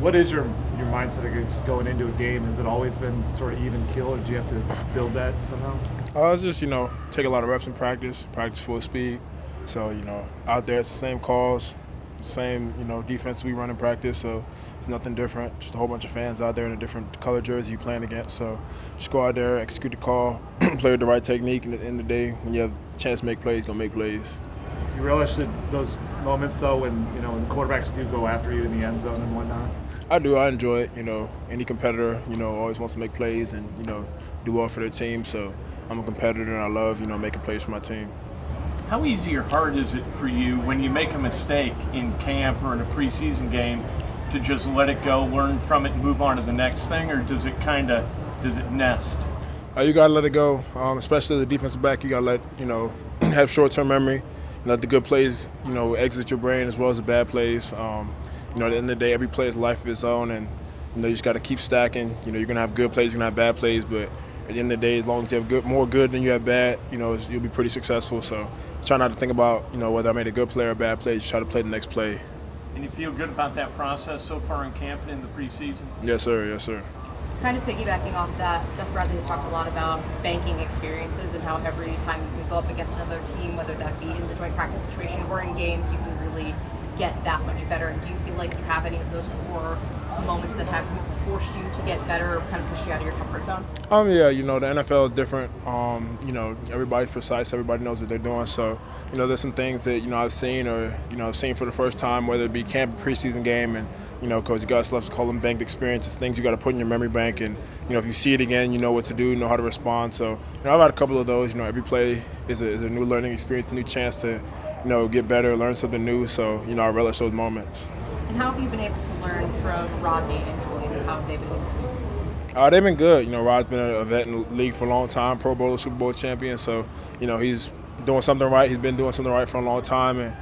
What is your mindset against going into a game? Has it always been sort of even kill, or do you have to build that somehow? It's just, take a lot of reps in practice full speed. So, out there it's the same calls, same, defense we run in practice. So it's nothing different. Just a whole bunch of fans out there in a different color jersey you're playing against. So just go out there, execute the call, play with the right technique, and at the end of the day, when you have a chance to make plays, you're going to make plays. You relish those moments, though, when quarterbacks do go after you in the end zone and whatnot? I do. I enjoy it. Any competitor, always wants to make plays and, do well for their team. So I'm a competitor and I love, making plays for my team. How easy or hard is it for you when you make a mistake in camp or in a preseason game to just let it go, learn from it, and move on to the next thing, or does it nest? You gotta let it go, especially as a defensive back. You gotta let have short-term memory. Let the good plays exit your brain as well as the bad plays. At the end of the day, every play is life of its own, and you just got to keep stacking. You're gonna have good plays, you're gonna have bad plays, but at the end of the day, as long as you have more good than you have bad, you'll be pretty successful. So try not to think about whether I made a good play or a bad play. Just try to play the next play. And you feel good about that process so far in camp and in the preseason? Yes, sir. Yes, sir. Kind of piggybacking off that, Gus Bradley has talked a lot about banking experiences and how every time you can go up against another team, whether that be in the joint practice situation or in games, you can really get that much better. And do you feel like you have any of those core moments that have forced you to get better or kind of pushed you out of your comfort zone? Yeah, the NFL is different. Everybody's precise. Everybody knows what they're doing. So, there's some things that, I've seen or, I've seen for the first time, whether it be camp or preseason game. And, Coach Gus loves to call them banked experiences, things you got to put in your memory bank. And, if you see it again, you know what to do, you know how to respond. So, I've had a couple of those. Every play is a new learning experience, a new chance to, get better, learn something new. So, I relish those moments. And how have you been able to learn from Rodney and Julian, and how have they been? They've been good. Rod's been a vet in the league for a long time, Pro Bowler, Super Bowl champion. So, he's doing something right. He's been doing something right for a long time. And,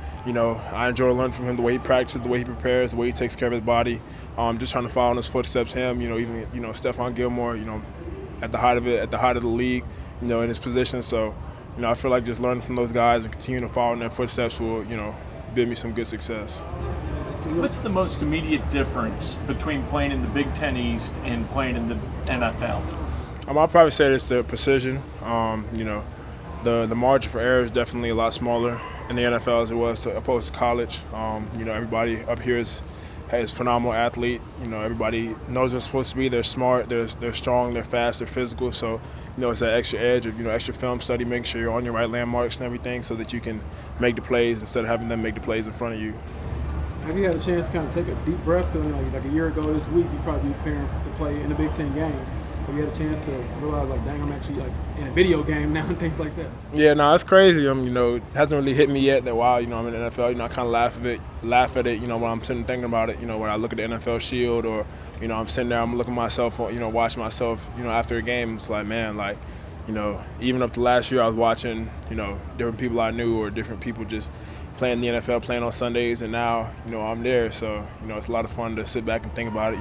I enjoy learning from him the way he practices, the way he prepares, the way he takes care of his body. Just trying to follow in his footsteps. Him, even, Stephon Gilmore, at the height of the league, in his position. So, I feel like just learning from those guys and continuing to follow in their footsteps will, bid me some good success. What's the most immediate difference between playing in the Big Ten East and playing in the NFL? I'll probably say it's the precision. The margin for error is definitely a lot smaller in the NFL as it was opposed to college. Everybody up here has phenomenal athlete. Everybody knows they're supposed to be. They're smart. They're strong. They're fast. They're physical. So it's that extra edge of extra film study, making sure you're on your right landmarks and everything, so that you can make the plays instead of having them make the plays in front of you. Have you had a chance to kind of take a deep breath? Because like a year ago this week, you probably be preparing to play in the Big Ten game. Have you had a chance to realize, like, dang, I'm actually like in a video game now and things like that? Yeah, no, it's crazy. It hasn't really hit me yet that wow, I'm in the NFL. I kind of laugh at it. When I'm sitting thinking about it. When I look at the NFL Shield, or I'm sitting there, I'm looking at myself, watching myself, after a game. It's like, man, like, even up to last year, I was watching, different people I knew or different people just playing the NFL, playing on Sundays, and now, I'm there. So, it's a lot of fun to sit back and think about it,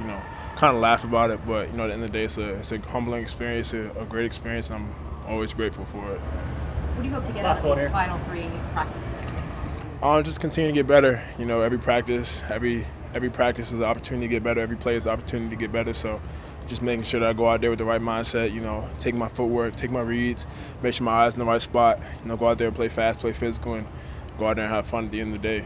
kind of laugh about it. But, at the end of the day, it's a humbling experience, a great experience, and I'm always grateful for it. What do you hope to get out of these final 3 practices this week? Just continue to get better. Every practice is an opportunity to get better. Every play is an opportunity to get better. So just making sure that I go out there with the right mindset, take my footwork, take my reads, make sure my eyes in the right spot, go out there and play fast, play physical, and go out there and have fun at the end of the day.